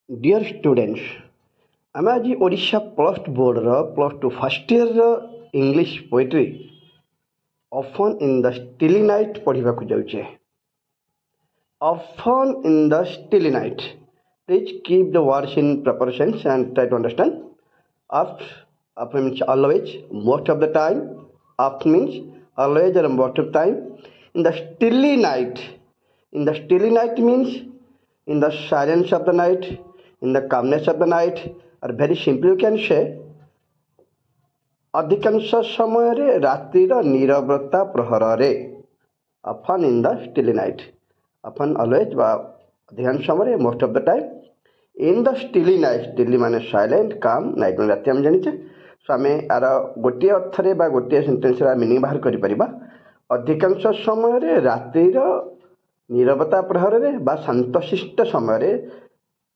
Dear students, ଆମେ ଆଜି Odisha plus two ବୋର୍ଡ଼ର ପ୍ଲସ୍ ଟୁ ଫାର୍ଷ୍ଟ ଇୟର୍ର English poetry often in the stilly night ପଢ଼ିବାକୁ ଯାଉଛେ। Often in the stilly night. Please keep the words in proper sense and try to understand. Often means always, most of the time. Often means always or most of the time. In the stilly night. In the stilly night means in the silence of the night, in the calmness of the night, or very simple you can say ଅଧିକାଂଶ ସମୟରେ ରାତ୍ରିର ନୀରବତା ପ୍ରହରରେ। Often in the stilly night. Often always বা ଅଧିକାଂଶ ସମୟରେ most of the time in the stilly night. Stilly ମାନେ silent, calm, night ମାନେ ରାତି ଆମେ ଜାଣିଛେ। ସୋ ଆମେ ଆର ଗୋଟିଏ ଅର୍ଥରେ ବା ଗୋଟିଏ ସେଣ୍ଟେନ୍ସରେ ମିନିଂ ବାହାର କରିପାରିବା। ଅଧିକାଂଶ ସମୟରେ ରାତ୍ରିର ନୀରବତା ପ୍ରହରରେ ବା ଶାନ୍ତଶିଷ୍ଟ ସମୟରେ,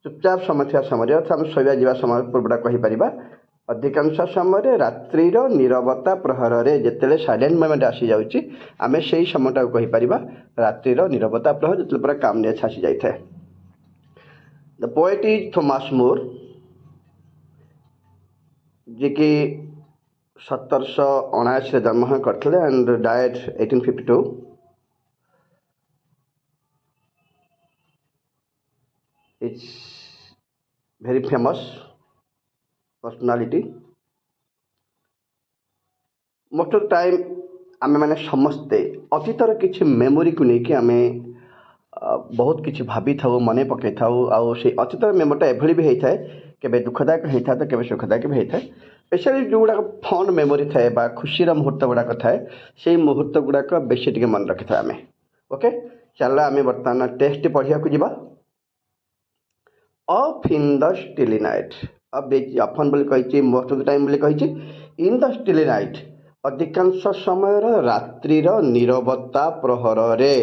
ଚୁପଚାପ ସମୟ ଥିବା ସମୟରେ, ଅର୍ଥାৎ ଆମେ ଶୋଇବା ଯିବା ସମୟ ପୂର୍ବଟା କହିପାରିବା। ଅଧିକାଂଶ ସମୟରେ ରାତ୍ରିର ନୀରବତା ପ୍ରହରରେ, ଯେତେବେଳେ ସାଇଲେଣ୍ଟ ମୋମେଣ୍ଟ ଆସିଯାଉଛି ଆମେ ସେଇ ସମୟଟାକୁ କହିପାରିବା ରାତ୍ରିର ନୀରବତା ପ୍ରହର, ଯେତେବେଳେ ପୁରା କାମନେସ୍ ଆସିଯାଇଥାଏ। The poet is Thomas Moore, ଯିଏକି 1779ରେ ଜନ୍ମ କରିଥିଲେ and died 1852। It's very famous personality. Most of time ଆମେମାନେ ସମସ୍ତେ ଅତୀତର କିଛି ମେମୋରିକୁ ନେଇକି ଆମେ ବହୁତ କିଛି ଭାବିଥାଉ, ମନେ ପକାଇଥାଉ। ଆଉ ସେଇ ଅତୀତର ମେମୋରିଟା ଏଭଳି ବି ହେଇଥାଏ, କେବେ ଦୁଃଖଦାୟକ ହେଇଥାଏ ତ କେବେ ସୁଖଦାୟକ ବି ହେଇଥାଏ। ସ୍ପେଶାଲି ଯେଉଁଗୁଡ଼ାକ ଫଣ୍ଡ ମେମୋରି ଥାଏ ବା ଖୁସିର ମୁହୂର୍ତ୍ତ ଗୁଡ଼ାକ ଥାଏ, ସେଇ ମୁହୂର୍ତ୍ତ ଗୁଡ଼ାକ ବେଶୀ ଟିକେ ମନେ ରଖିଥାଉ ଆମେ। ଓକେ, ଚାଲ ଆମେ ବର୍ତ୍ତମାନ ଟେକ୍ସଟ ପଢ଼ିବାକୁ ଯିବା। Oft in the stilly night. Oft ଦେଇଛି, ଅଫନ୍ ବୋଲି କହିଛି, ମୋଷ୍ଟ ଅଫ୍ ଦ ଟାଇମ୍ ବୋଲି କହିଛି। ଇନ୍ ଦ ଷ୍ଟିଲି ନାଇଟ୍, ଅଧିକାଂଶ ସମୟର ରାତ୍ରିର ନୀରବତା ପ୍ରହରରେ।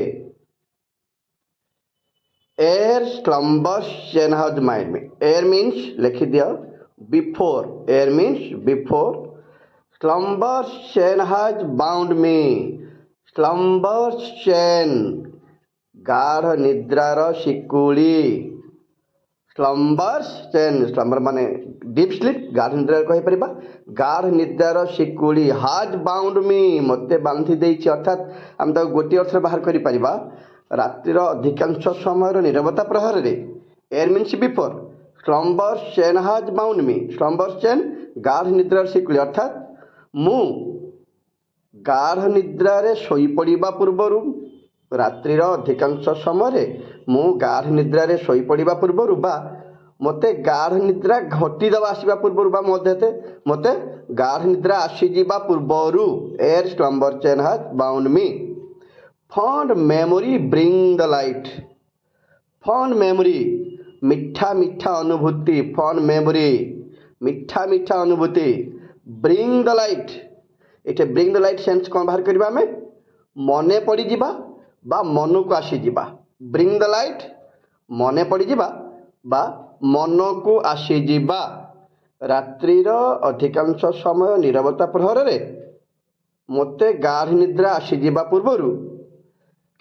Ere slumber's chain has mind me. Ere means ଲେଖିଦିଅ before. Ere means before. Slumber's chain has bound me. Slumber's chain, ଗାଢ଼ ନିଦ୍ରାର ଶିକୁଳି। ସ୍ଲମ୍ବର୍ସ ଚେନ୍, ସ୍ଲମ୍ବର ମାନେ ଡିପ୍ ସ୍ଲିପ୍, ଗାଢ଼ ନିଦ୍ରା କହିପାରିବା। ଗାଢ଼ ନିଦ୍ରାର ଶିକୁଳି ହାଜ୍ ବାଉଣ୍ଡ ମି, ମୋତେ ବାନ୍ଧି ଦେଇଛି। ଅର୍ଥାତ୍ ଆମେ ତାକୁ ଗୋଟିଏ ଅର୍ଥରେ ବାହାର କରିପାରିବା, ରାତ୍ରିର ଅଧିକାଂଶ ସମୟର ନୀରବତା ପ୍ରହରରେ। Ere means before, slumber's chain has bound me. Slumber's chain, ଗାଢ଼ ନିଦ୍ରାର ଶିକୁଳି, ଅର୍ଥାତ୍ ମୁଁ ଗାଢ଼ ନିଦ୍ରାରେ ଶୋଇପଡ଼ିବା ପୂର୍ବରୁ, ରାତ୍ରିର ଅଧିକାଂଶ ସମୟରେ ମୁଁ ଗାଢ଼ ନିଦ୍ରାରେ ଶୋଇପଡ଼ିବା ପୂର୍ବରୁ ବା ମୋତେ ଗାଢ଼ ନିଦ୍ରା ଘଟିଦେବା ଆସିବା ପୂର୍ବରୁ ବା ମୋତେ ଗାଢ଼ ନିଦ୍ରା ଆସିଯିବା ପୂର୍ବରୁ। ଏୟାର ସ୍ଲମ୍ବର ଚେନ୍ ହାଜ୍ ବାଉଣ୍ଡ ମି। ଫଣ୍ଡ ମେମୋରି ବ୍ରିଙ୍ଗ ଦ ଲାଇଟ୍। ଫଣ୍ଡ ମେମୋରି, ମିଠା ମିଠା ଅନୁଭୂତି। ଫଣ୍ଡ ମେମୋରି, ମିଠା ମିଠା ଅନୁଭୂତି। ବ୍ରିଙ୍ଗ ଦ ଲାଇଟ୍, ଏଠି ବ୍ରିଙ୍ଗ ଦ ଲାଇଟ୍ ସେନ୍ସ କ'ଣ ବାହାର କରିବା ଆମେ? ମନେ ପଡ଼ିଯିବା ବା ମନକୁ ଆସିଯିବା। ବ୍ରିଙ୍ଗ ଦ ଲାଇଟ୍, ମନେ ପଡ଼ିଯିବା ବା ମନକୁ ଆସିଯିବା। ରାତ୍ରିର ଅଧିକାଂଶ ସମୟ ନୀରବତା ପ୍ରହରରେ ମୋତେ ଗାଢ଼ ନିଦ୍ରା ଆସିଯିବା ପୂର୍ବରୁ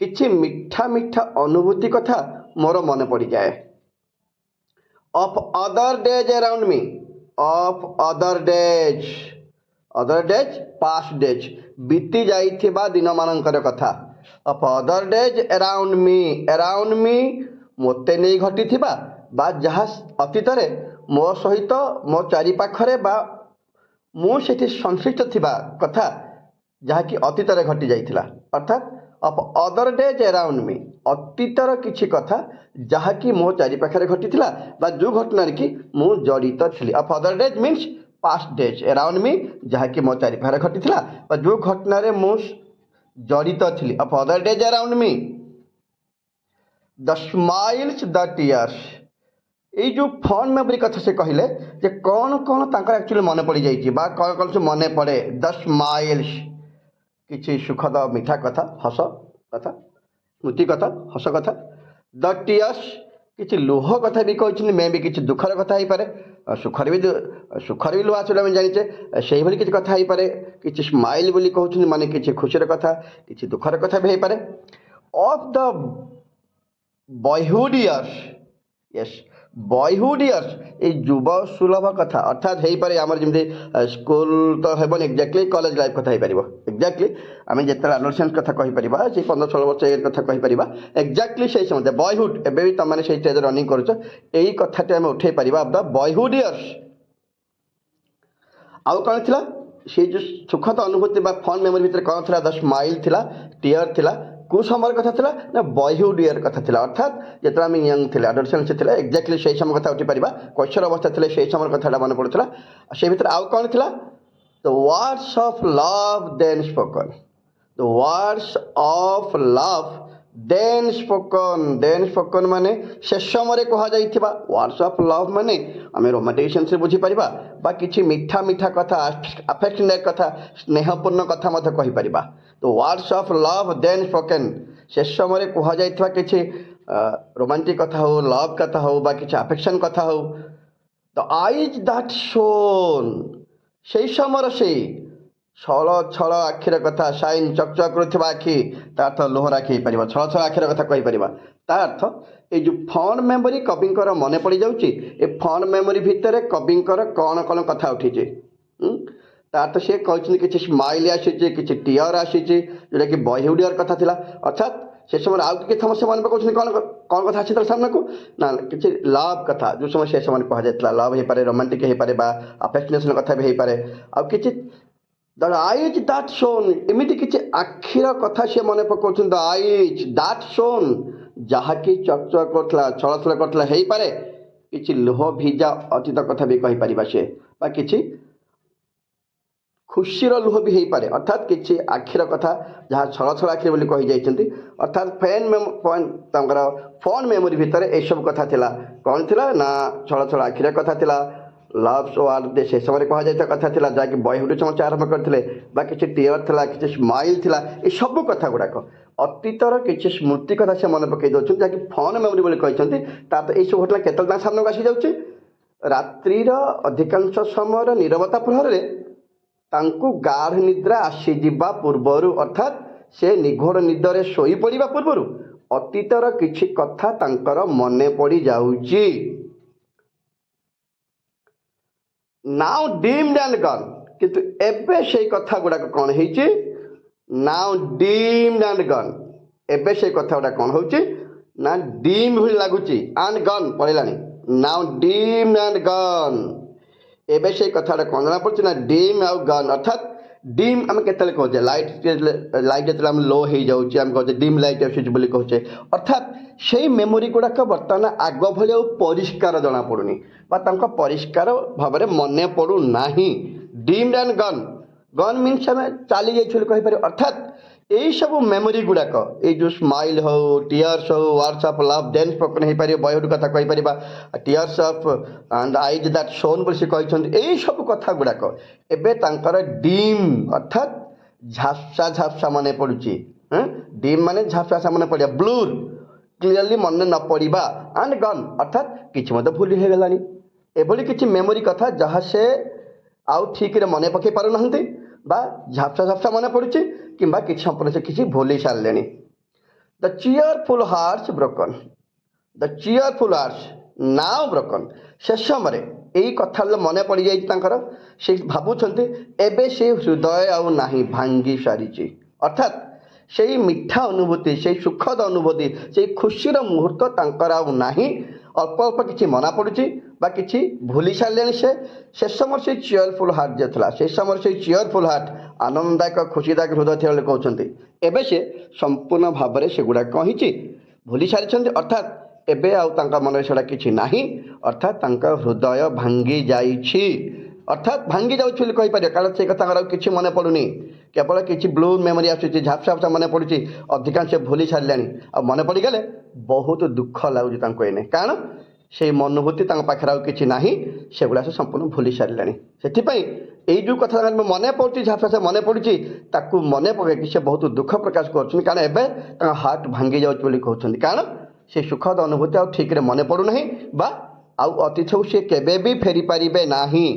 କିଛି ମିଠା ମିଠା ଅନୁଭୂତି କଥା ମୋର ମନେ ପଡ଼ିଯାଏ। Of other days around me. Of other days, other days past days, ବିତି ଯାଇଥିବା ଦିନମାନଙ୍କର କଥା। Of other days around me. Around me, ମୋତେ ନେଇ ଘଟିଥିବା ବା ଯାହା ଅତୀତରେ ମୋ ସହିତ, ମୋ ଚାରିପାଖରେ ବା ମୁଁ ସେଠି ସଂଶ୍ଳିଷ୍ଟ ଥିବା କଥା ଯାହାକି ଅତୀତରେ ଘଟିଯାଇଥିଲା। ଅର୍ଥାତ୍ ଅଫ୍ ଅଦର ଡେଜ୍ ଆରାଉଣ୍ଡ ମି, ଅତୀତର କିଛି କଥା ଯାହାକି ମୋ ଚାରିପାଖରେ ଘଟିଥିଲା ବା ଯେଉଁ ଘଟଣାରେ କି ମୁଁ ଜଡ଼ିତ ଥିଲି। Of other days means past days, around me ଯାହାକି ମୋ ଚାରିପାଖରେ ଘଟିଥିଲା ବା ଯେଉଁ ଘଟଣାରେ ମୁଁ ଜଡ଼ିତ ଥିଲି। ଅଫ୍ ଅଦର ଡେଜ୍ ଆରାଉଣ୍ଡ ମି। ଦ ସ୍ମାଇଲ୍ସ, ଦ ଟିୟର୍ସ। ଏଇ ଯେଉଁ ଫଣ୍ଡ ମେମୋରି କଥା ସେ କହିଲେ ଯେ କ'ଣ କ'ଣ ତାଙ୍କର ଆକ୍ଚୁଆଲି ମନେ ପଡ଼ିଯାଇଛି ବା କ'ଣ କ'ଣ ସବୁ ମନେ ପଡ଼େ। ଦ ସ୍ମାଇଲ୍ସ, କିଛି ସୁଖଦ ମିଠା କଥା, ହସ କଥା, ସ୍ମୃତି କଥା, ହସ କଥା। ଦ ଟିୟର୍ସ, କିଛି ଲୁହ କଥା ବି କହିଛନ୍ତି। ମେ ବି କିଛି ଦୁଃଖର କଥା ହେଇପାରେ, ସୁଖରେ ବି ଲୁହ ଆସିଲେ ଆମେ ଜାଣିଛେ, ସେଇଭଳି କିଛି କଥା ହେଇପାରେ। କିଛି ସ୍ମାଇଲ୍ ବୋଲି କହୁଛନ୍ତି ମାନେ କିଛି ଖୁସିର କଥା, କିଛି ଦୁଃଖର କଥା ବି ହେଇପାରେ। Of the boyhood years, yes, boyhood years এই যুব সুলভ কথা অর্থাৎ ହେଇପାରେ ଆମର ଯେମିତି ସ୍କୁଲ ତ ହେବନି ଏକ୍ଜାକ୍ଟଲି କଲେଜ ଲାଇଫ୍ କଥା ହେଇପାରିବ ଏକ୍ଜାକ୍ଟଲି ଆମେ ଯେତେବେଳେ ଆଡୋଲେସେନ୍ସ କଥା କହିପାରିବା ସେଇ 15-16 ବର୍ଷ ଏଜ୍ କଥା କହିପାରିବା ଏକ୍ଜାକ୍ଟଲି ସେଇ ସମୟ ବୟହୁଡ୍ ଏବେ ବି ତୁମମାନେ ସେଇ ଷ୍ଟେଜ୍ରେ ରନିଂ କରୁଛ ଏଇ କଥାଟି ଆମେ ଉଠେଇ ପାରିବା ଅଫ୍ ଦ ବୟହୁଡ୍ ଇୟର୍ସ। ଆଉ କ'ଣ ଥିଲା ସେଇ ଯେଉଁ ସୁଖଦ ଅନୁଭୂତି ବା ଫନ୍ ମେମୋରି ଭିତରେ କ'ଣ ଥିଲା ଦ ସ୍ମାଇଲ୍ ଥିଲା ଟିୟର୍ ଥିଲା କେଉଁ ସମୟର କଥା ଥିଲା ନା ବୟହୁଡ୍ ଇୟର୍ କଥା ଥିଲା ଅର୍ଥାତ୍ ଯେତେବେଳେ ଆମେ ୟଙ୍ଗ ଥିଲେ ଆଡୋଲେସେନ୍ସ ଥିଲେ ଏକ୍ଜାକ୍ଟଲି ସେଇ ସମୟ କଥା ଉଠିପାରିବା କୈଶୋର ଅବସ୍ଥା ଥିଲେ ସେଇ ସମୟର କଥାଟା ମନେ ପଡ଼ୁଥିଲା ସେଇ ଭିତରେ ଆଉ କ'ଣ ଥିଲା the words of love then spoken the words of love then spoken ମାନେ ସେ ସମୟରେ କୁହାଯାଇଥିବା ୱାର୍ଡସ୍ ଅଫ୍ ଲଭ୍ ମାନେ ଆମେ ରୋମାଣ୍ଟିକ୍ ସେନ୍ସରେ ବୁଝିପାରିବା ବା କିଛି ମିଠା ମିଠା କଥା ଆଫେକ୍ସନେଟ୍ କଥା ସ୍ନେହପୂର୍ଣ୍ଣ କଥା ମଧ୍ୟ କହିପାରିବା ତ words of love then spoken ସେ ସମୟରେ କୁହାଯାଇଥିବା କିଛି ରୋମାଣ୍ଟିକ୍ କଥା ହେଉ ଲଭ୍ କଥା ହେଉ ବା କିଛି ଆଫେକ୍ସନ୍ କଥା ହେଉ ଦ ଆଇଜ୍ ଦ୍ୟାଟ୍ ଶୋନ୍ ସେଇ ସମୟର ସେଇ ଛଳ ଛଳ ଆଖିର କଥା ସାଇନ୍ ଚକଚକ କରୁଥିବା ଆଖି ତା ଅର୍ଥ ଲୁହର ଆଖି ହେଇପାରିବ ଛଳ ଛଳ ଆଖିର କଥା କହିପାରିବା ତା ଅର୍ଥ ଏଇ ଯେଉଁ ଫଣ୍ଡ ମେମୋରି କବିଙ୍କର ମନେ ପଡ଼ିଯାଉଛି ଏ ଫଣ୍ଡ ମେମୋରି ଭିତରେ କବିଙ୍କର କ'ଣ କ'ଣ କଥା ଉଠିଛି ତା ଅର୍ଥ ସିଏ କହିଛନ୍ତି କିଛି ସ୍ମାଇଲ୍ ଆସିଛି କିଛି ଟିୟର୍ ଆସିଛି ଯେଉଁଟାକି ବୟହୁଡ୍ ଇୟର୍ କଥା ଥିଲା ଅର୍ଥାତ୍ ସେ ସମୟରେ ଆଉ କିଛି ସମସ୍ୟା ମନେ ପକାଉଛନ୍ତି କ'ଣ କ'ଣ କଥା ଆସିଥିଲା ସାମ୍ନାକୁ ନା କିଛି ଲଭ୍ କଥା ଯେଉଁ ସମୟ ସେ ସମୟରେ କୁହାଯାଇଥିଲା ଲଭ୍ ହେଇପାରେ ରୋମାଣ୍ଟିକ୍ ହେଇପାରେ ବା ଆଫେକ୍ସନେସନ୍ କଥା ବି ହେଇପାରେ ଆଉ କିଛି ଦ ଆଇଜ୍ ଦ୍ୟାଟ୍ ଶୋନ୍ ଏମିତି କିଛି ଆଖିର କଥା ସିଏ ମନେ ପକାଉଛନ୍ତି ଦ ଆଇଜ୍ ଦ୍ୟାଟ୍ ଶୋନ୍ ଯାହାକି ଚକଚକ କରୁଥିଲା ଛଳଛଳ କରୁଥିଲା ହେଇପାରେ କିଛି ଲୁହ ଭିଜା ଅତୀତ କଥା ବି କହିପାରିବା ସିଏ ବା କିଛି ଖୁସିର ଲୁହ ବି ହେଇପାରେ ଅର୍ଥାତ୍ କିଛି ଆଖିର କଥା ଯାହା ଛଳଛଳ ଆଖିରେ ବୋଲି କହିଯାଇଛନ୍ତି ଅର୍ଥାତ୍ ତାଙ୍କର ଫଣ୍ଡ ମେମୋରି ଭିତରେ ଏସବୁ କଥା ଥିଲା କ'ଣ ଥିଲା ନା ଛଳଛଳ ଆଖିର କଥା ଥିଲା ଲଭ୍ ୱାର୍ଡ ସେ ସମୟରେ କୁହାଯାଇଥିବା କଥା ଥିଲା ଯାହାକି ବୟହୁଡ୍ ସମସ୍ୟା ଆରମ୍ଭ କରିଥିଲେ ବା କିଛି ଟିୟର୍ ଥିଲା କିଛି ସ୍ମାଇଲ୍ ଥିଲା ଏସବୁ କଥା ଗୁଡ଼ାକ ଅତୀତର କିଛି ସ୍ମୃତି କଥା ସେ ମନେ ପକାଇ ଦେଉଛନ୍ତି ଯାହାକି ଫଣ୍ଡ ମେମୋରି ବୋଲି କହିଛନ୍ତି ତା ତ ଏଇସବୁ ଘଟଣା କେତେବେଳେ ତାଙ୍କ ସାମ୍ନାକୁ ଆସିଯାଉଛି ରାତ୍ରିର ଅଧିକାଂଶ ସମୟର ନୀରବତା ପ୍ରହରରେ ତାଙ୍କୁ ଗାଢ଼ ନିଦ୍ରା ଆସିଯିବା ପୂର୍ବରୁ ଅର୍ଥାତ୍ ସେ ନିଘୋଡ଼ ନିଦରେ ଶୋଇପଡ଼ିବା ପୂର୍ବରୁ ଅତୀତର କିଛି କଥା ତାଙ୍କର ମନେ ପଡ଼ିଯାଉଛି ନାଉ ଡିମ୍ଡ ଆଣ୍ଡ ଗନ୍ କିନ୍ତୁ ଏବେ ସେଇ କଥା ଗୁଡ଼ାକ କ'ଣ ହେଇଛି ନାଉ ଡିମ୍ଡ ଆଣ୍ଡ ଗନ୍ ଏବେ ସେଇ କଥା ଗୁଡ଼ାକ କ'ଣ ହେଉଛି ନା ଡିମ୍ ଭଳି ଲାଗୁଛି ଆଣ୍ଡ ଗନ୍ ପଳେଇଲାଣି ନାଉ ଡିମ୍ଡ ଆଣ୍ଡ ଗନ୍ ଏବେ ସେଇ କଥାଟା କ'ଣ ଜଣାପଡ଼ୁଛି ନା ଡିମ୍ ଆଉ ଗନ୍ ଅର୍ଥାତ୍ ଡିମ୍ ଆମେ କେତେବେଳେ କହୁଛେ ଲାଇଟ୍ ଯେତେବେଳେ ଆମେ ଲୋ ହେଇଯାଉଛି ଆମେ କହୁଛେ ଡିମ୍ ଲାଇଟ୍ ଆସୁଛି ବୋଲି କହୁଛେ ଅର୍ଥାତ୍ ସେଇ ମେମୋରି ଗୁଡ଼ାକ ବର୍ତ୍ତମାନ ଆଗ ଭଳି ଆଉ ପରିଷ୍କାର ଜଣାପଡ଼ୁନି ବା ତାଙ୍କ ପରିଷ୍କାର ଭାବରେ ମନେ ପଡ଼ୁନାହିଁ ଡିମ୍ଡ ଆଣ୍ଡ ଗନ୍ ମିନ୍ସ ଆମେ ଚାଲିଯାଇଛୁ ବୋଲି କହିପାରିବା ଅର୍ଥାତ୍ এইসবু মেমোরি গুড়াক এই যে স্মাইল হও টিয়ার্স হও ওয়ার্ডস অফ লভ দেন স্পোকন হয়ে বয়হুড কথা কইপার tears of and eyes that shone বলে সে କହିଛନ୍ତି এইসবু কথা গুড়াক এবে তাঙ্কর ডিম অর্থাৎ ঝাপসা ঝাপসা মনে পড়ুছি হ্যাঁ ডিম মানে ঝাপসা মনে পড়িয়া ব্লুর ক্লিয়ারলি মনে ন পড়িবা আন্ড গন অর্থাৎ কিছু মতো ভুলি হয়ে গলানি এভাবে কিছু মেমোরি কথা যাহা সে আউ ঠিকরে মনে পকাই পারু নাহান্তি বা ঝাপসা ঝাপসা মনে পড়ুଛି কিংবা কিছু সম্পূর্ণ সে কিছু ভুলি সারলেনি দ চিয়ারফুল হার্টস ব্রোকন দ চিয়ারফুল হার্টস নাও ব্রোকন শেষ সমୟରେ এই কথা মনে পড়িଯାଇଛି ତାଙ୍କର ସେ ଭାବୁଛନ୍ତି ଏବେ ସେ ହୃଦୟ ଆଉ ନାହିଁ ଭାଙ୍ଗି ସାରିଛି ଅର୍ଥାତ୍ ସେଇ ମିଠା ଅନୁଭୂତି ସେଇ ସୁଖଦ ଅନୁଭୂତି ସେଇ ଖୁସିର ମୁହୂର୍ତ୍ତ ତାଙ୍କର ଆଉ ନାହିଁ ଅଳ୍ପ ଅଳ୍ପ କିଛି ମନା ପଡ଼ୁଛି ବା କିଛି ଭୁଲି ସାରିଲେଣି ସେ ସମୟରେ ସେଇ ଚିୟରଫୁଲ୍ ହାର୍ଟ ଯେ ଥିଲା ସେ ସମୟରେ ସେଇ ଚିୟରଫୁଲ୍ ହାର୍ଟ ଆନନ୍ଦଦାୟକ ଖୁସିଦାୟକ ହୃଦୟ ଥିବା ବୋଲି କହୁଛନ୍ତି ଏବେ ସେ ସମ୍ପୂର୍ଣ୍ଣ ଭାବରେ ସେଗୁଡ଼ାକ କ'ଣ ହେଇଛି ଭୁଲି ସାରିଛନ୍ତି ଅର୍ଥାତ୍ ଏବେ ଆଉ ତାଙ୍କ ମନରେ ସେଟା କିଛି ନାହିଁ ଅର୍ଥାତ୍ ତାଙ୍କ ହୃଦୟ ଭାଙ୍ଗି ଯାଇଛି ଅର୍ଥାତ୍ ଭାଙ୍ଗି ଯାଉଛି ବୋଲି କହିପାରିବ କାରଣ ସେ କଥା ତାଙ୍କର ଆଉ କିଛି ମନେ ପଡ଼ୁନି କେବଳ କିଛି ବ୍ଲୁ ମେମୋରି ଆସୁଛି ଝାପସା ଝାପସା ମନେ ପଡ଼ୁଛି ଅଧିକାଂଶ ଭୁଲି ସାରିଲେଣି ଆଉ ମନେ ପଡ଼ିଗଲେ ବହୁତ ଦୁଃଖ ଲାଗୁଛି ତାଙ୍କୁ ଏଇନେ କାରଣ সেই ଅନୁଭୂତି ତାଙ୍କ ପାଖରେ ଆଉ କିଛି ନାହିଁ ସେଗୁଡ଼ା ସେ ସମ୍ପୂର୍ଣ୍ଣ ଭୁଲି ସାରିଲେଣି ସେଥିପାଇଁ ଏଇ ଯେଉଁ କଥା ତାଙ୍କର ମନେ ପଡ଼ୁଛି ଝାପସା ମନେ ପଡ଼ୁଛି ତାକୁ ମନେ ପକାଇକି ସେ ବହୁତ ଦୁଃଖ ପ୍ରକାଶ କରୁଛନ୍ତି କାରଣ ଏବେ ତାଙ୍କ ହାର୍ଟ ଭାଙ୍ଗି ଯାଉଛି ବୋଲି କହୁଛନ୍ତି କାରଣ ସେ ସୁଖଦ ଅନୁଭୂତି ଆଉ ଠିକରେ ମନେ ପଡ଼ୁନାହିଁ ବା ଆଉ ଅତୀତକୁ ସେ କେବେ ବି ଫେରି ପାରିବେ ନାହିଁ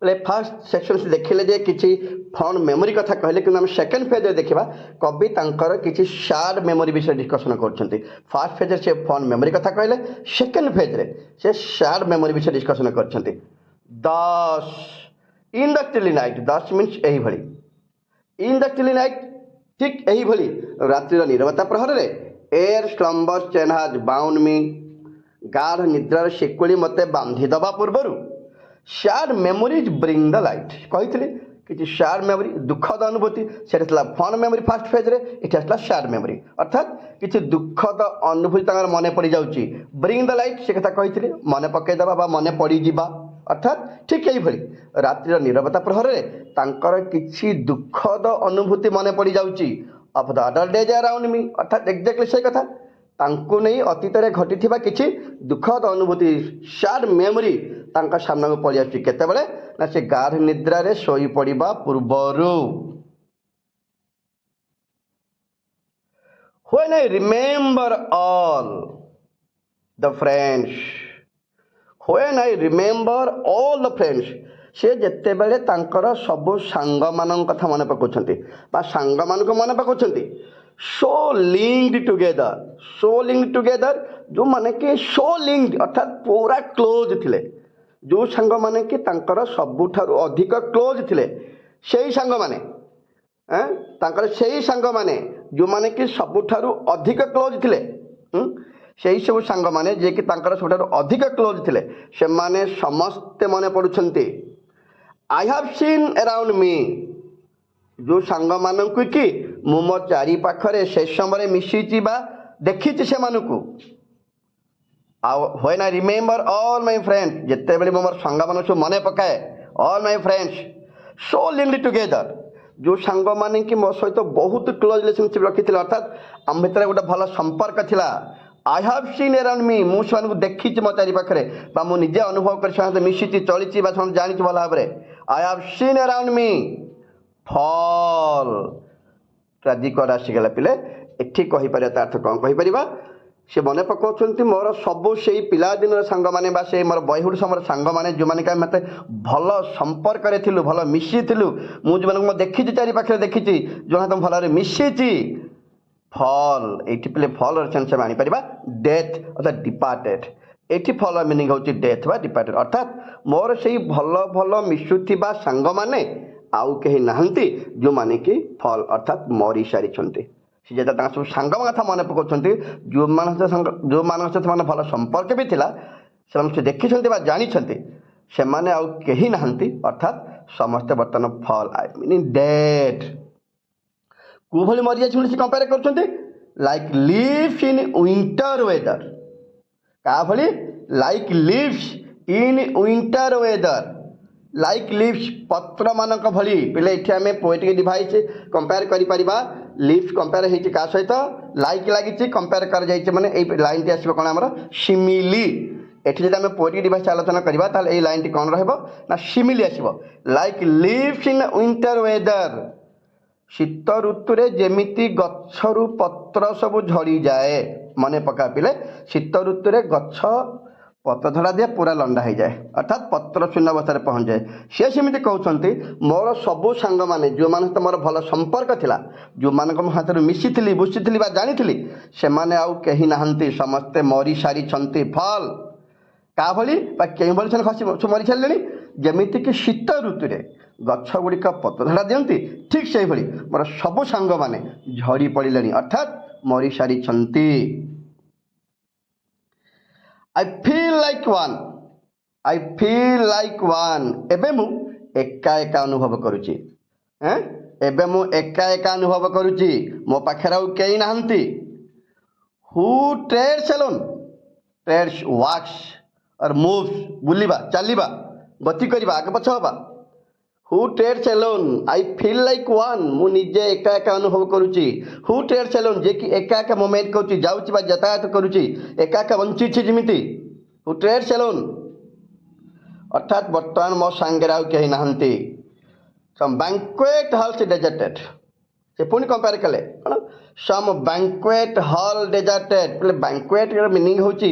बोले फास्ट सेक्शन से देखिले जे किसी फ्रंट मेमोरी कथा कहले कि आम सेकेंड फेज देखा कवि तांकर किसी शार्ट मेमोरी विषय डिस्कसन कर फास्ट फेज से फ्रंट मेमोरी कथा कहले सेकेंड फेज रे से शार्ट मेमोरी विषय डिस्कसन कर दस in the stilly night 10 means यही भली इन द चिली नाइट ठीक यही भली रात्रि नीरवता प्रहर रे ere slumber chain has bound me गाढ़ निद्रार शिकुड़ी मते बांधी दबा पूर्वर short memories bring the light कही कि शार्ट मेमोरी दुखद अनुभूति से फन मेमोरी फास्ट फेज रे ये आसला शार्ट मेमोरी अर्थात किसी दुखद अनुभूति मन पड़ जाऊँगी ब्रिंग द लाइट से कथा कही मन पकईदे मन पड़जा अर्थात ठीक यही भली रात्रि नीरवता प्रहर में तांकर किसी दुखद अनुभूति मन पड़ जाऊँगी of the other days around me अर्थात एक्जाक्टली से कथा तांको नहीं अतीत में घटी किसी दुखद अनुभूति शार्ट मेमोरी तांका सामना को पड़ी आसुची केतेबेले ना से गाढ़ निद्रा रे सोई पड़िबा पूर्वरु when I remember all the friends when I remember all the friends से जेतेबेले तांकर सब सांग मानन कथा मन पकाउछंती बा सांग मान को मन पकाउछंती सो लिंक्ड टुगेदर जो माने कि सो लिंक्ड अर्थात पूरा क्लोज थिले जो सांग माने कि तांकर सबुठारु अधिक क्लोज थिले सेही सांग माने तांकर सेही सांग माने जो माने कि सबुठारु अधिक क्लोज थिले सेही सब सांग माने जे कि तांकर सबुठारु अधिक क्लोज थिले से माने समस्ते मने पडुछंती I have seen around me जो सांग मानकु कि मु मो चारि पाखरे से समय मिशीची बा देखिछि से मानकु when I remember all my friends जिते बेले मोर सांग मान मन पकाए all my friends so linked together जो सांग माने कि मो सहित बहुत क्लोज रिलेशनशिप रखी अर्थात आम भितर गोटे भल संपर्क थिला आई हैव सीन अराउंड मी मुझे देखी मो चारि पाखरे बा मु निजे अनुभव कर मिशीची चली जानी भल भाव I have seen around me fall tragic आसीगला पिले एठी कही पारे अर्थ कौन कही परिबा से मन पकाउछंती मोर सबु सेई पिला दिन सांग माने बा से मोर बॉयहुड समर सांग माने जो माने का मते भल संपर्क रे थिलु भल मिशी थिलु मु जो माने देखि चारि पाखे देखि जो हाथ भल रे मिशी फॉल एठी पिले फॉल र सेंस मानि परिबा डेथ अर्थात डिपार्टेड एठी फॉल मीनिंग होची डेथ बा डिपार्टेड अर्थात मोर सेई भल भल मिशुथिबा सांग माने आउ कहीं नहांती जो माने कि फल अर्थात मरी सारी सी सब सांग कथा मन पकाउछंती जो मान सहित मान भल संपर्क भी थिला से देखी जानी से माने आउ कहीं नहांती अर्थात समस्ते बर्तमान फल आई मीनिंग डेड को भली मरी जाय से कंपेयर करछंती like leaves in winter weather का भली like leaves in winter weather like leaves पत्र मानक भली पिले इथे आमे पोएटिक डिवाइस कंपेयर करि परिबा लीव्स कंपेयर हेछि का सहित लाइक लागिछि कंपेयर कर जाइछि माने ए लाइन टी आसीबो कोन हमर सिमिली एठी जदि आमे पोएटिक डिवाइस आलोचना करिबा ताल ए लाइन टी कोन रहबो ना सिमिली आसीबो like leaves in winter weather शीत ऋतु रे जेमिति गच्छरु पत्र सब झड़ी जाए मने पका पिले शीत ऋतु रे गच्छ पत्र धरा दिए पूरा लंडा हो जाए अर्थात पत्र शून्य अवस्था पहुँच जाए सी सेमती कहते मोर सबू सांग मैंने जो मान सहित मोर भल संपर्क थिला जो मान मो हाथ मिसी बुसी जानी से माने आउ कहीं नहांती समस्ते मरी सारी फल का भली कहीं भली खसी मरी सारे जमीती कि शीत ऋतु रे गछ गुड़िक पत्र धरा दियंती ठीक से भाई मोर सबू सांग मैंने झड़ी पड़े अर्थात मरी सारी I feel like one एबे मु एका एका अनुभव करुची एबे मु एका एका अनुभव करुची मो पाखे आउ कई नहांती who treads alone treads walks or moves बुलिबा चलिबा गति करिबा आगे पछ होबा who treads alone I feel like one मु निजे एका एका अनुभव करुची हु ट्रेड्स अलोन जे कि एका एका मोमेंट करुची जाउची बा यातायात करुची एका एका बंची छि जिमिति हु ट्रेड्स अलोन अर्थात बर्तमान मो सांगे आउ कहीं नहांती सम बैंक्वेट हॉल्स डेजर्टेड से पुणी कंपेयर कले some banquet hall deserted banquet meaning होची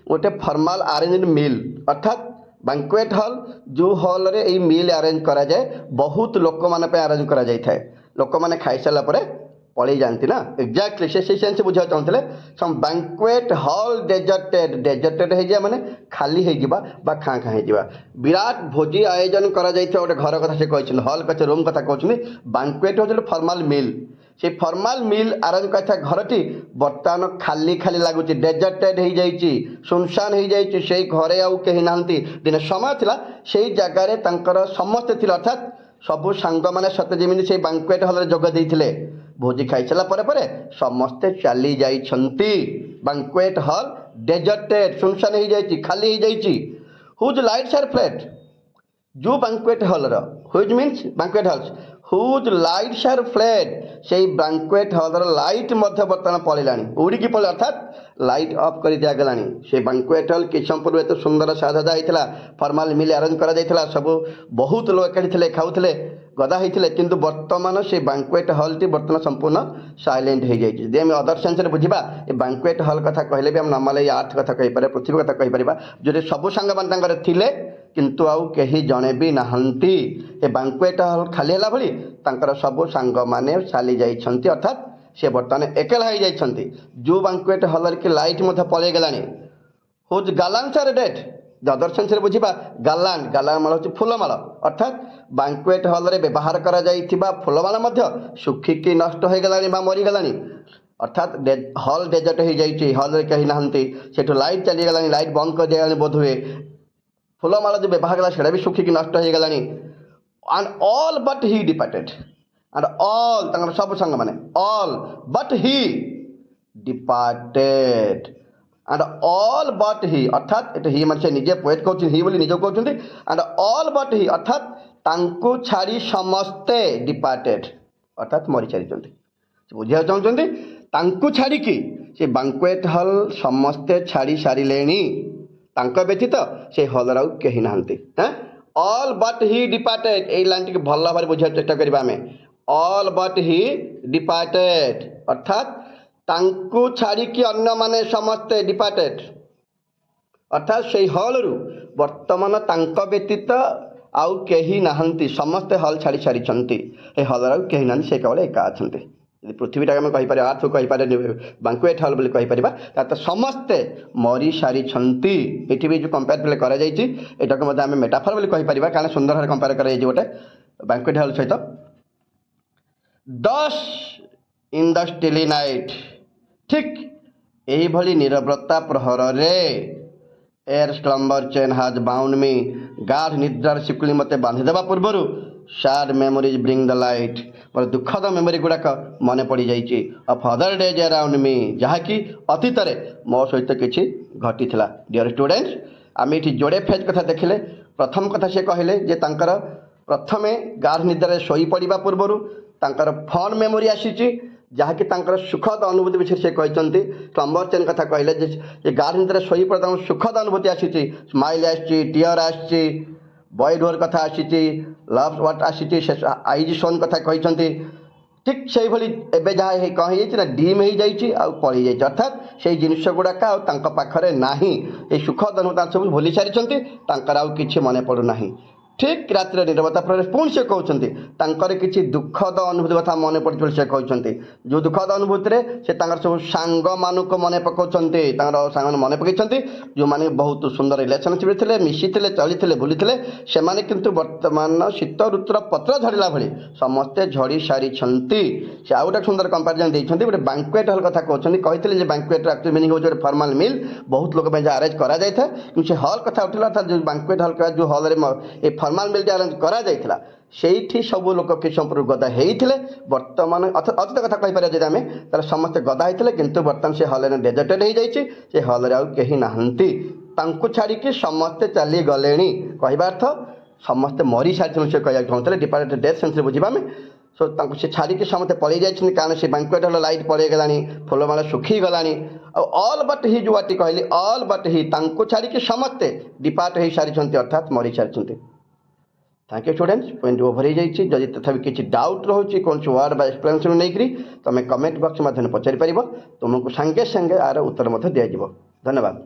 गोटे फॉर्मल अरेंज्ड मील अर्थात ବାଙ୍କୁଏଟ୍ ହଲ୍ ଯେଉଁ ହଲ୍ରେ ଏଇ ମିଲ୍ ଆରେଞ୍ଜ କରାଯାଏ ବହୁତ ଲୋକମାନଙ୍କ ପାଇଁ ଆରେଞ୍ଜ କରାଯାଇଥାଏ। ଲୋକମାନେ ଖାଇସାରିଲା ପରେ ପଳେଇ ଯାଆନ୍ତି ନା, ଏକ୍ଜାକ୍ଟଲି ସେ ସେଇ ସେନ୍ସ ବୁଝିବାକୁ ଚାହୁଁଥିଲେ। ବାଙ୍କୁଏଟ୍ ହଲ୍ ଡେଜର୍ଟେଡ୍ ହେଇଯିବା ମାନେ ଖାଲି ହେଇଯିବା ବା ଖାଁ ଖାଁ ହେଇଯିବା। ବିରାଟ ଭୋଜି ଆୟୋଜନ କରାଯାଇଥିବା ଗୋଟେ ଘର କଥା ସେ କହିଛନ୍ତି, ହଲ୍ କଥା ରୁମ୍ କଥା କହୁଛନ୍ତି। ବାଙ୍କୁଏଟ୍ ହେଉଛି ଗୋଟେ ଫର୍ମାଲ ମିଲ୍। সেই ଫର୍ମାଲ ମିଲ୍ ଆରେଞ୍ଜ କରିଥିବା ଘରଟି ବର୍ତ୍ତମାନ ଖାଲି ଖାଲି ଲାଗୁଛି, ଡେଜର୍ଟେଡ୍ ହେଇଯାଇଛି, ସୁନସାନ ହେଇଯାଇଛି। ସେଇ ଘରେ ଆଉ କେହି ନାହାନ୍ତି। ଦିନେ ସମୟ ଥିଲା ସେଇ ଜାଗାରେ ତାଙ୍କର ସମସ୍ତେ ଥିଲେ, ଅର୍ଥାତ୍ ସବୁ ସାଙ୍ଗମାନେ ସତେ ଯେମିତି ସେଇ ବାଙ୍କୁଏଟ୍ ହଲ୍ରେ ଯୋଗ ଦେଇଥିଲେ। ଭୋଜି ଖାଇସାରିଲା ପରେ ପରେ ସମସ୍ତେ ଚାଲି ଯାଇଛନ୍ତି। ବାଙ୍କୁଏଟ୍ ହଲ୍ ଡେଜର୍ଟେଡ୍, ସୁନସାନ ହେଇଯାଇଛି, ଖାଲି ହେଇଯାଇଛି। ହୁଜ୍ ଲାଇଟ୍ସ ଆର୍ ଫ୍ଲେଟ୍, ଯେଉଁ ବାଙ୍କୁଏଟ୍ ହଲ୍ର whose means banquet halls whose lights are flat, ସେଇ ବାଙ୍କୁଏଟ୍ ହଲ୍ର ଲାଇଟ୍ ମଧ୍ୟ ବର୍ତ୍ତମାନ ପଳେଇଲାଣି, ଉଡ଼ିକି ପଳେଇ, ଅର୍ଥାତ୍ ଲାଇଟ୍ ଅଫ୍ କରି ଦିଆଗଲାଣି। ସେ ବାଙ୍କୁଏଟ୍ ହଲ୍ କିଛି ସମୟ ପୂର୍ବରୁ ଏତେ ସୁନ୍ଦର ସାଜସଜ୍ଜା ହେଇଥିଲା, ଫର୍ମାଲ ମିଲ୍ ଆରେଞ୍ଜ କରାଯାଇଥିଲା, ସବୁ ବହୁତ ଲୋକ ଏକାଠି ଥିଲେ, ଖାଉଥିଲେ, ଗଦା ହେଇଥିଲେ। କିନ୍ତୁ ବର୍ତ୍ତମାନ ସେ ବାଙ୍କୁଏଟ୍ ହଲ୍ଟି ବର୍ତ୍ତମାନ ସମ୍ପୂର୍ଣ୍ଣ ସାଇଲେଣ୍ଟ ହେଇଯାଇଛି। ଯଦି ଆମେ ଅଦର ସେନ୍ସରେ ବୁଝିବା, ଏ ବାଙ୍କୁଏଟ୍ ହଲ୍ କଥା କହିଲେ ବି ଆମେ ନର୍ମାଲି ଏଇ ଆର୍ଥ କଥା କହିପାରିବା, ପୃଥିବୀ କଥା କହିପାରିବା, ଯେଉଁଠି ସବୁ ସାଙ୍ଗମାନେ ତାଙ୍କର ଥିଲେ କିନ୍ତୁ ଆଉ କେହି ଜଣେ ବି ନାହାନ୍ତି। ଏ ବାଙ୍କୁଏଟ୍ ହଲ୍ ଖାଲି ହେଲା ଭଳି ତାଙ୍କର ସବୁ ସାଙ୍ଗମାନେ ଚାଲି ଯାଇଛନ୍ତି, ଅର୍ଥାତ୍ ସେ ବର୍ତ୍ତମାନ ଏକଲା ହେଇଯାଇଛନ୍ତି। ଯେଉଁ ବାଙ୍କୁଏଟ୍ ହଲ୍ରେ କି ଲାଇଟ୍ ମଧ୍ୟ ପଳେଇଗଲାଣି। ହୁଜ୍ ଗାର୍ଲାଣ୍ଡସ୍ ଆର୍ ଡେଡ୍, ଅଦର ସେନ୍ସରେ ବୁଝିବା, ଗାର୍ଲାଣ୍ଡ ମାଳ ହେଉଛି ଫୁଲମାଳ, ଅର୍ଥାତ୍ ବାଙ୍କୁଏଟ୍ ହଲ୍ରେ ବ୍ୟବହାର କରାଯାଇଥିବା ଫୁଲମାଳ ମଧ୍ୟ ଶୁଖିକି ନଷ୍ଟ ହୋଇଗଲାଣି ବା ମରିଗଲାଣି। ଅର୍ଥାତ୍ ହଲ୍ ଡେଜର୍ଟ ହେଇଯାଇଛି, ହଲ୍ରେ କେହି ନାହାନ୍ତି। ସେଠୁ ଲାଇଟ୍ ଚାଲିଗଲାଣି, ଲାଇଟ୍ ବନ୍ଦ କରିଦିଆଗଲାଣି ବୋଧହୁଏ। ଫୁଲମାଳ ଯେଉଁ ବ୍ୟବହାର କଲା ସେଇଟା ବି ଶୁଖିକି ନଷ୍ଟ ହେଇଗଲାଣି। And all but he departed, and all ତାଙ୍କର ସବୁ ସାଙ୍ଗମାନେ, all but he departed, and all but he, ଅର୍ଥାତ୍ ଏଟା ହି ମାନେ ସେ ନିଜେ ପୋଏଟ୍ କହୁଛନ୍ତି, ହି ବୋଲି ନିଜକୁ କହୁଛନ୍ତି। ଆଣ୍ଡ ଅଲ୍ ବଟ୍ ହି, ଅର୍ଥାତ୍ ତାଙ୍କୁ ଛାଡ଼ି ସମସ୍ତେ, ଡିପାର୍ଟେଡ୍ ଅର୍ଥାତ୍ ମରିଚାଲିଛନ୍ତି। ବୁଝିବାକୁ ଚାହୁଁଛନ୍ତି ତାଙ୍କୁ ଛାଡ଼ିକି ସେ ବାଙ୍କୁଏଟ୍ ହଲ୍ ସମସ୍ତେ ଛାଡ଼ି ସାରିଲେଣି, ତାଙ୍କ ବ୍ୟତୀତ ସେ ହଲ୍ର ଆଉ କେହି ନାହାନ୍ତି। ଅଲ୍ ବଟ୍ ହି ଡିପାର୍ଟେଡ୍, ଏଇ ଲାଇନ୍ ଟିକେ ଭଲ ଭାବରେ ବୁଝିବାକୁ ଚେଷ୍ଟା କରିବା ଆମେ। ଅଲ୍ ବଟ୍ ହି ଡିପାର୍ଟେଡ୍, ଅର୍ଥାତ୍ ତାଙ୍କୁ ଛାଡ଼ିକି ଅନ୍ୟମାନେ ସମସ୍ତେ, ଡିପାର୍ଟେଡ୍ ଅର୍ଥାତ୍ ସେଇ ହଲ୍ରୁ ବର୍ତ୍ତମାନ ତାଙ୍କ ବ୍ୟତୀତ ଆଉ କେହି ନାହାନ୍ତି, ସମସ୍ତେ ହଲ୍ ଛାଡ଼ି ସାରିଛନ୍ତି। ଏ ହଲ୍ର ଆଉ କେହି ନାହାନ୍ତି, ସେ କେବଳ ଏକା ଅଛନ୍ତି। ଯଦି ପୃଥିବୀଟାକୁ ଆମେ କହିପାରିବା, ଆର୍ଥକୁ କହିପାରିବା ବାଙ୍କୁଏଟ୍ ହଲ୍ ବୋଲି କହିପାରିବା, ତାହେଲେ ସମସ୍ତେ ମରିସାରିଛନ୍ତି। ଏଠି ବି ଯେଉଁ କମ୍ପେୟାର କରାଯାଇଛି ଏଟାକୁ ମଧ୍ୟ ଆମେ ମେଟାଫର୍ ବୋଲି କହିପାରିବା, କାରଣ ସୁନ୍ଦର ଭାବରେ କମ୍ପେୟାର କରାଯାଇଛି ଗୋଟେ ବାଙ୍କୁଏଟ୍ ହଲ୍ ସହିତ। ଦଶ୍ ଇନ୍ ଦ ଷ୍ଟିଲି ନାଇଟ୍, ଠିକ୍ ଏହିଭଳି ନିରବତା ପ୍ରହରରେ, ଏୟାର ସ୍ଲମ୍ବର ଚେନ୍ ହାଜ୍ ବାଉଣ୍ଡ ମି, ଗାଢ଼ ନିଦ୍ରାର ଶିକୁଳି ମୋତେ ବାନ୍ଧିଦେବା ପୂର୍ବରୁ, ସାଡ୍ ମେମୋରିଜ୍ ବ୍ରିଙ୍ଗ ଦ ଲାଇଟ୍, ମୋର ଦୁଃଖଦ ମେମୋରି ଗୁଡ଼ାକ ମନେ ପଡ଼ିଯାଇଛି। Of other days around me, ଯାହାକି ଅତୀତରେ ମୋ ସହିତ କିଛି ଘଟିଥିଲା। ଡିଅର୍ ଷ୍ଟୁଡେଣ୍ଟସ୍, ଆମେ ଏଠି ଯୋଡ଼େ ଫେଜ୍ କଥା ଦେଖିଲେ। ପ୍ରଥମ କଥା ସେ କହିଲେ ଯେ ତାଙ୍କର ପ୍ରଥମେ ଗାଢ଼ ନିଦ୍ରାରେ ଶୋଇପଡ଼ିବା ପୂର୍ବରୁ ତାଙ୍କର ଫଣ୍ଡ ମେମୋରି ଆସିଛି, ଯାହାକି ତାଙ୍କର ସୁଖଦ ଅନୁଭୂତି ବିଷୟରେ ସେ କହିଛନ୍ତି। ସ୍ଲମ୍ବର ଚେନ୍ କଥା କହିଲେ ଯେ ଗାଢ଼ ନିଦ୍ରାରେ ଶୋଇପଡ଼ିବା ତାଙ୍କର ସୁଖଦ ଅନୁଭୂତି ଆସିଛି, ସ୍ମାଇଲ୍ ଆସିଛି, ଟିୟର୍ ଆସିଛି, ବଏଡ୍ ହୋର୍ କଥା ଆସିଛି, ଲଭ୍ ୱାଟ୍ ଆସିଛି, ସେ ଆଇଜ୍ ସୋନ୍ କଥା କହିଛନ୍ତି। ଠିକ୍ ସେଇଭଳି ଏବେ ଯାହା କ'ଣ ହେଇଯାଇଛି ନା ଡିମ୍ ହେଇଯାଇଛି ଆଉ ପଳେଇ ଯାଇଛି, ଅର୍ଥାତ୍ ସେଇ ଜିନିଷ ଗୁଡ଼ାକ ଆଉ ତାଙ୍କ ପାଖରେ ନାହିଁ। ଏଇ ସୁଖଦ ଅନୁଭୂତି ସବୁ ଭୁଲି ସାରିଛନ୍ତି, ତାଙ୍କର ଆଉ କିଛି ମନେ ପଡ଼ୁନାହିଁ। ଠିକ୍ ରାତିରେ ନିରବତା ପରେ ପୁଣି ସେ କହୁଛନ୍ତି ତାଙ୍କର କିଛି ଦୁଃଖଦ ଅନୁଭୂତି କଥା ମନେ ପଡ଼ିଛି ବୋଲି ସେ କହିଛନ୍ତି। ଯେଉଁ ଦୁଃଖଦ ଅନୁଭୂତିରେ ସେ ତାଙ୍କର ସବୁ ସାଙ୍ଗମାନଙ୍କୁ ମନେ ପକାଉଛନ୍ତି, ତାଙ୍କର ସାଙ୍ଗମାନେ ମନେ ପକାଇଛନ୍ତି ଯେଉଁମାନେ ବହୁତ ସୁନ୍ଦର ରିଲେସନସିପ୍ରେ ଥିଲେ, ମିଶିଥିଲେ, ଚଳିଥିଲେ, ବୁଲିଥିଲେ। ସେମାନେ କିନ୍ତୁ ବର୍ତ୍ତମାନ ଶୀତ ଋତୁର ପତ୍ର ଝଡ଼ିଲା ଭଳି ସମସ୍ତେ ଝଡ଼ି ସାରିଛନ୍ତି। ସେ ଆଉ ଗୋଟେ ସୁନ୍ଦର କମ୍ପାରିଜନ୍ ଦେଇଛନ୍ତି, ଗୋଟେ ବାଙ୍କୁଏଟ୍ ହଲ୍ କଥା କହୁଛନ୍ତି। କହିଥିଲେ ଯେ ବାଙ୍କୁଏଟ୍ର ଆକ୍ଚୁଆଲି ମିନିଂ ହେଉଛି ଗୋଟେ ଫର୍ମାଲ ମିଲ୍, ବହୁତ ଲୋକ ପାଇଁ ଯାହା ଆରେଞ୍ଜ କରାଯାଇଥାଏ। କିନ୍ତୁ ସେ ହଲ୍ କଥା ଉଠିଲା, ଅର୍ଥାତ୍ ଯେଉଁ ବାଙ୍କୁଏଟ୍ ହଲ୍ ଯେଉଁ ହଲ୍ରେ ଏ ଫର୍ମାଲ ମିଲ୍ଟି ଆରେଞ୍ଜ କରାଯାଇଥିଲା ସେଇଠି ସବୁ ଲୋକ କିଛି ସମୟ ପୂର୍ବରୁ ଗଦା ହେଇଥିଲେ। ବର୍ତ୍ତମାନ ଅତୀତ କଥା କହିପାରିବା ଯଦି ଆମେ, ତାହେଲେ ସମସ୍ତେ ଗଦା ହେଇଥିଲେ, କିନ୍ତୁ ବର୍ତ୍ତମାନ ସେ ହଲ୍ରେ ଡେଜର୍ଟେଡ୍ ହେଇଯାଇଛି, ସେ ହଲ୍ରେ ଆଉ କେହି ନାହାନ୍ତି। ତାଙ୍କୁ ଛାଡ଼ିକି ସମସ୍ତେ ଚାଲିଗଲେଣି, କହିବା ଅର୍ଥ ସମସ୍ତେ ମରିସାରିଛନ୍ତି ସେ କହିବାକୁ ଚାହୁଁଥିଲେ। ଡିପାର୍ଟେଡ୍ ଡେଥ୍ ସେନ୍ସରେ ବୁଝିବା ଆମେ। ସୋ ତାଙ୍କୁ ସେ ଛାଡ଼ିକି ସମସ୍ତେ ପଳେଇ ଯାଇଛନ୍ତି, କାରଣ ସେ ବାଙ୍କୁଏଟ୍ ହଲ୍ ଲାଇଟ୍ ପଳେଇଗଲାଣି, ଫୁଲମାଳ ଶୁଖିଗଲାଣି। ଆଉ ଅଲ୍ ବଟ୍ ହି ଯେଉଁଟି କହିଲି, ଅଲ୍ ବଟ୍ ହି ତାଙ୍କୁ ଛାଡ଼ିକି ସମସ୍ତେ ଡିପାର୍ଟ ହେଇସାରିଛନ୍ତି, ଅର୍ଥାତ୍ ମରିସାରିଛନ୍ତି। Thank you students, point over हो जाइए। जदि तथापि किसी डाउट रोचे कौन वर्ड बा एक्सप्लेनेशन नहीं तुम कमेंट बॉक्स माध्यम पचारि पार, तुमको सांगे सांगे आर उत्तर दिज्व। धन्यवाद।